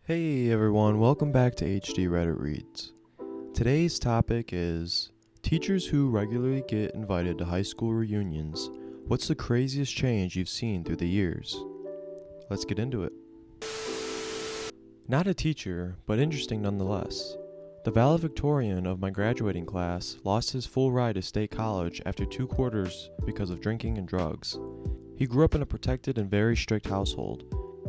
Hey everyone, welcome back to AskReddit Reads. Today's topic is teachers who regularly get invited to high school reunions. What's the craziest change you've seen through the years? Let's get into it. Not a teacher, but interesting nonetheless. The valedictorian of my graduating class lost his full ride to State College after 2 quarters because of drinking and drugs. He grew up in a protected and very strict household.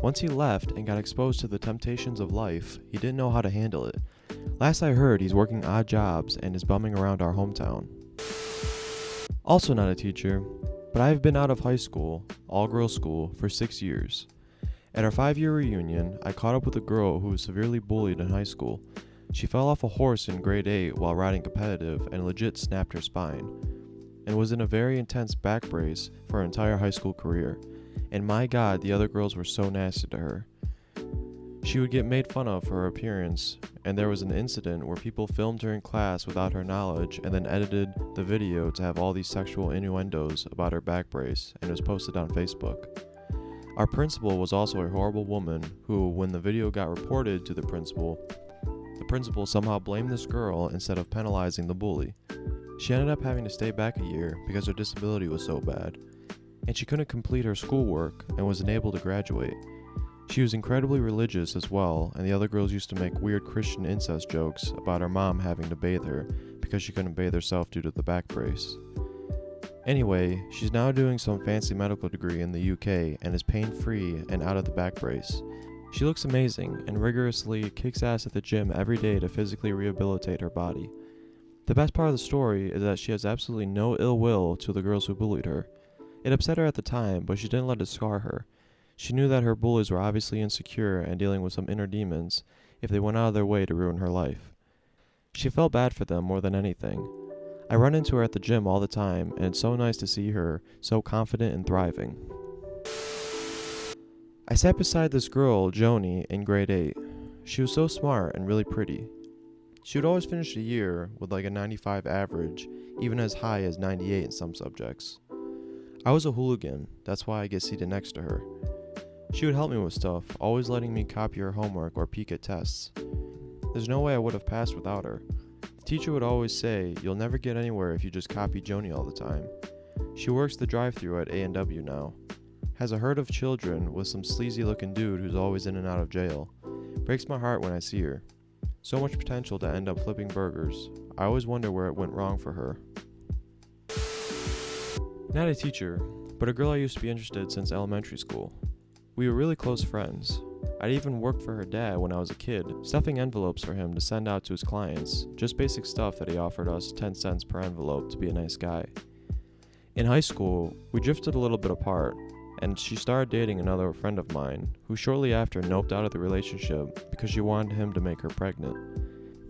Once he left and got exposed to the temptations of life, he didn't know how to handle it. Last I heard, he's working odd jobs and is bumming around our hometown. Also not a teacher, but I have been out of high school, all-girls school, for 6 years. At our 5-year reunion, I caught up with a girl who was severely bullied in high school. She fell off a horse in grade 8 while riding competitive and legit snapped her spine, and was in a very intense back brace for her entire high school career. And my god, the other girls were so nasty to her. She would get made fun of for her appearance, and there was an incident where people filmed her in class without her knowledge and then edited the video to have all these sexual innuendos about her back brace, and it was posted on Facebook. Our principal was also a horrible woman who, when the video got reported to the principal somehow blamed this girl instead of penalizing the bully. She ended up having to stay back a year because her disability was so bad, and she couldn't complete her schoolwork and was unable to graduate. She was incredibly religious as well, and the other girls used to make weird Christian incest jokes about her mom having to bathe her because she couldn't bathe herself due to the back brace. Anyway, she's now doing some fancy medical degree in the UK and is pain-free and out of the back brace. She looks amazing and rigorously kicks ass at the gym every day to physically rehabilitate her body. The best part of the story is that she has absolutely no ill will to the girls who bullied her. It upset her at the time, but she didn't let it scar her. She knew that her bullies were obviously insecure and dealing with some inner demons if they went out of their way to ruin her life. She felt bad for them more than anything. I run into her at the gym all the time, and it's so nice to see her so confident and thriving. I sat beside this girl, Joni, in grade 8. She was so smart and really pretty. She would always finish the year with like a 95 average, even as high as 98 in some subjects. I was a hooligan, that's why I get seated next to her. She would help me with stuff, always letting me copy her homework or peek at tests. There's no way I would have passed without her. The teacher would always say, "You'll never get anywhere if you just copy Joni all the time." She works the drive-thru at A&W now. Has a herd of children with some sleazy looking dude who's always in and out of jail. Breaks my heart when I see her. So much potential to end up flipping burgers. I always wonder where it went wrong for her. Not a teacher, but a girl I used to be interested in since elementary school. We were really close friends. I'd even worked for her dad when I was a kid, stuffing envelopes for him to send out to his clients, just basic stuff that he offered us 10 cents per envelope to be a nice guy. In high school, we drifted a little bit apart, and she started dating another friend of mine, who shortly after noped out of the relationship because she wanted him to make her pregnant.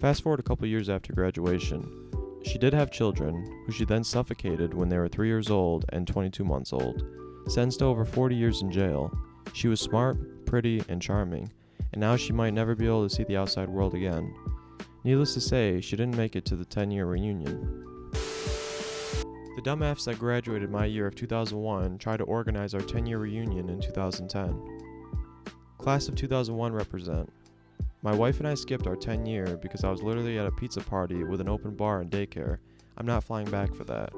Fast forward a couple years after graduation, she did have children, who she then suffocated when they were 3 years old and 22 months old, sentenced to over 40 years in jail. She was smart, pretty, and charming, and now she might never be able to see the outside world again. Needless to say, she didn't make it to the 10-year reunion. The dumbass that graduated my year of 2001 tried to organize our 10-year reunion in 2010. Class of 2001 represent. My wife and I skipped our 10-year because I was literally at a pizza party with an open bar and daycare. I'm not flying back for that.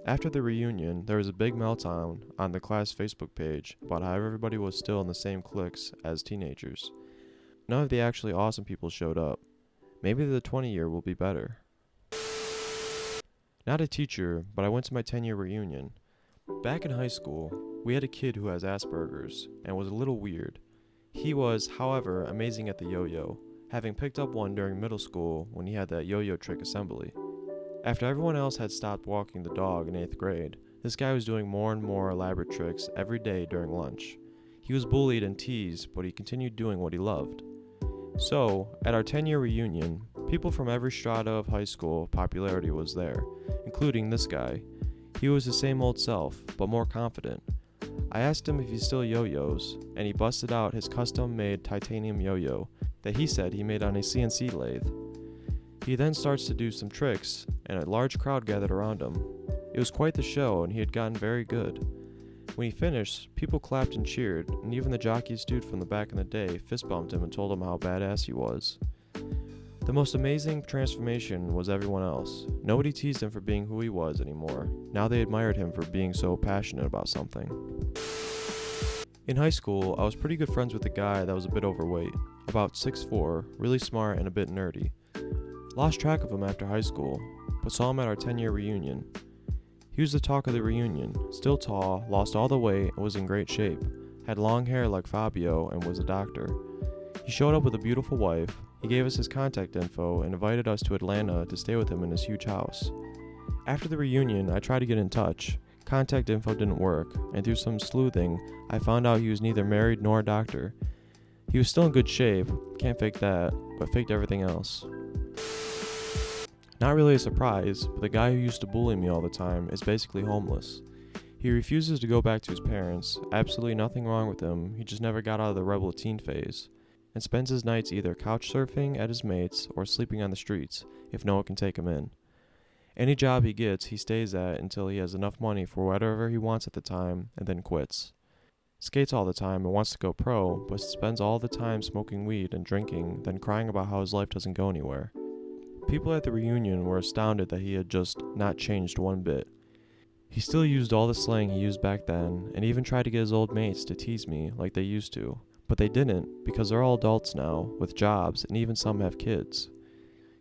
After the reunion, there was a big meltdown on the class Facebook page about how everybody was still in the same cliques as teenagers. None of the actually awesome people showed up. Maybe the 20-year will be better. Not a teacher, but I went to my 10-year reunion. Back in high school, we had a kid who has Asperger's and was a little weird. He was, however, amazing at the yo-yo, having picked up one during middle school when he had that yo-yo trick assembly. After everyone else had stopped walking the dog in 8th grade, this guy was doing more and more elaborate tricks every day during lunch. He was bullied and teased, but he continued doing what he loved. So, at our 10-year reunion, people from every strata of high school popularity was there, including this guy. He was the same old self, but more confident. I asked him if he still yo-yos, and he busted out his custom-made titanium yo-yo that he said he made on a CNC lathe. He then starts to do some tricks, and a large crowd gathered around him. It was quite the show, and he had gotten very good. When he finished, people clapped and cheered, and even the jockey's dude from the back in the day fist bumped him and told him how badass he was. The most amazing transformation was everyone else. Nobody teased him for being who he was anymore. Now they admired him for being so passionate about something. In high school, I was pretty good friends with a guy that was a bit overweight, about 6'4", really smart and a bit nerdy. Lost track of him after high school, but saw him at our 10-year reunion. He was the talk of the reunion, still tall, lost all the weight, and was in great shape, had long hair like Fabio, and was a doctor. He showed up with a beautiful wife. He gave us his contact info and invited us to Atlanta to stay with him in his huge house. After the reunion, I tried to get in touch. Contact info didn't work, and through some sleuthing, I found out he was neither married nor a doctor. He was still in good shape, can't fake that, but faked everything else. Not really a surprise, but the guy who used to bully me all the time is basically homeless. He refuses to go back to his parents, absolutely nothing wrong with him, he just never got out of the rebel teen phase, and spends his nights either couch surfing at his mates or sleeping on the streets, if no one can take him in. Any job he gets, he stays at until he has enough money for whatever he wants at the time, and then quits. Skates all the time and wants to go pro, but spends all the time smoking weed and drinking, then crying about how his life doesn't go anywhere. People at the reunion were astounded that he had just not changed one bit. He still used all the slang he used back then, and even tried to get his old mates to tease me like they used to, but they didn't because they're all adults now, with jobs, and even some have kids.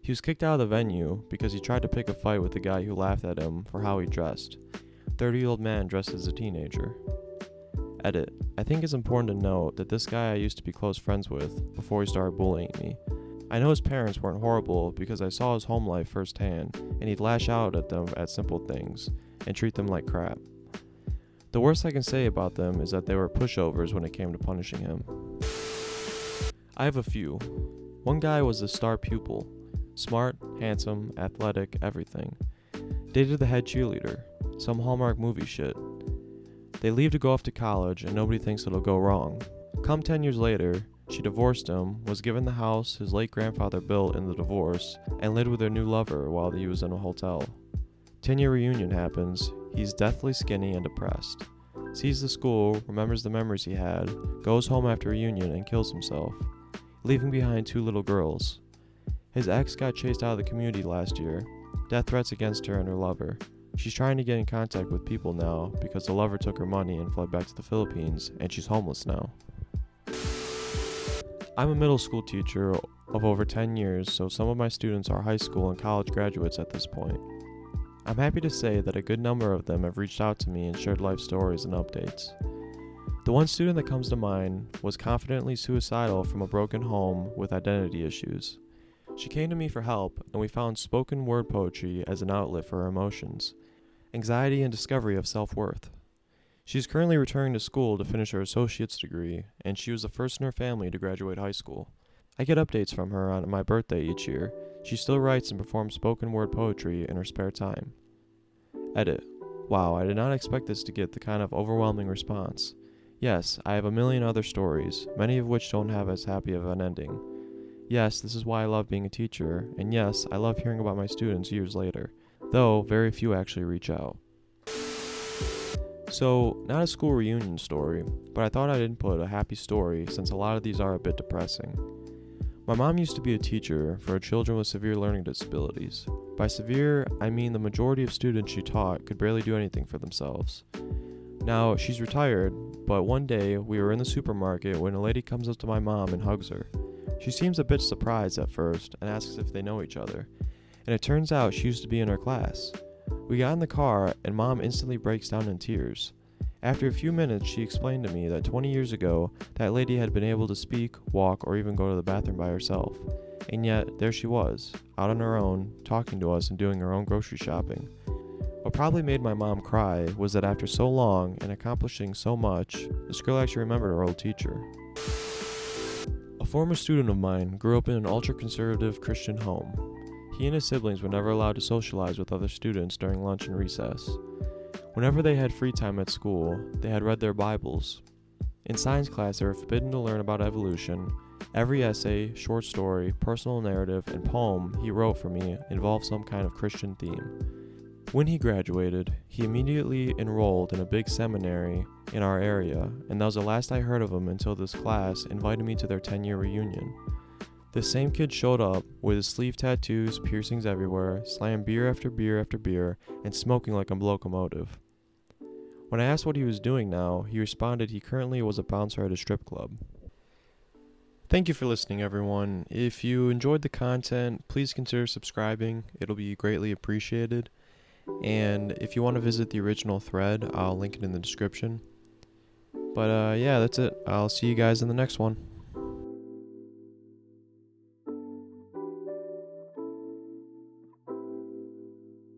He was kicked out of the venue because he tried to pick a fight with the guy who laughed at him for how he dressed. 30-year-old man dressed as a teenager. Edit. I think it's important to note that this guy I used to be close friends with before he started bullying me. I know his parents weren't horrible because I saw his home life firsthand, and he'd lash out at them at simple things, and treat them like crap. The worst I can say about them is that they were pushovers when it came to punishing him. I have a few. One guy was the star pupil. Smart, handsome, athletic, everything. Dated the head cheerleader. Some Hallmark movie shit. They leave to go off to college, and nobody thinks it'll go wrong. Come 10 years later, she divorced him, was given the house his late grandfather built in the divorce, and lived with her new lover while he was in a hotel. 10-year reunion happens, he's deathly skinny and depressed. Sees the school, remembers the memories he had, goes home after reunion and kills himself, leaving behind 2 little girls. His ex got chased out of the community last year, death threats against her and her lover. She's trying to get in contact with people now because the lover took her money and fled back to the Philippines, and she's homeless now. I'm a middle school teacher of over 10 years, so some of my students are high school and college graduates at this point. I'm happy to say that a good number of them have reached out to me and shared life stories and updates. The one student that comes to mind was confidently suicidal from a broken home with identity issues. She came to me for help, and we found spoken word poetry as an outlet for her emotions, anxiety, and discovery of self-worth. She is currently returning to school to finish her associate's degree, and she was the first in her family to graduate high school. I get updates from her on my birthday each year. She still writes and performs spoken word poetry in her spare time. Edit. Wow, I did not expect this to get the kind of overwhelming response. Yes, I have a million other stories, many of which don't have as happy of an ending. Yes, this is why I love being a teacher, and yes, I love hearing about my students years later, though very few actually reach out. So, not a school reunion story, but I thought I'd input a happy story since a lot of these are a bit depressing. My mom used to be a teacher for children with severe learning disabilities. By severe, I mean the majority of students she taught could barely do anything for themselves. Now, she's retired, but one day we were in the supermarket when a lady comes up to my mom and hugs her. She seems a bit surprised at first and asks if they know each other, and it turns out she used to be in her class. We got in the car, and Mom instantly breaks down in tears. After a few minutes, she explained to me that 20 years ago, that lady had been able to speak, walk, or even go to the bathroom by herself. And yet, there she was, out on her own, talking to us and doing her own grocery shopping. What probably made my mom cry was that after so long and accomplishing so much, this girl actually remembered her old teacher. A former student of mine grew up in an ultra-conservative Christian home. He and his siblings were never allowed to socialize with other students during lunch and recess. Whenever they had free time at school, they had read their Bibles. In science class, they were forbidden to learn about evolution. Every essay, short story, personal narrative, and poem he wrote for me involved some kind of Christian theme. When he graduated, he immediately enrolled in a big seminary in our area, and that was the last I heard of him until this class invited me to their 10-year reunion. This same kid showed up with his sleeve tattoos, piercings everywhere, slamming beer after beer after beer, and smoking like a locomotive. When I asked what he was doing now, he responded he currently was a bouncer at a strip club. Thank you for listening, everyone. If you enjoyed the content, please consider subscribing. It'll be greatly appreciated. And if you want to visit the original thread, I'll link it in the description. But yeah, that's it. I'll see you guys in the next one.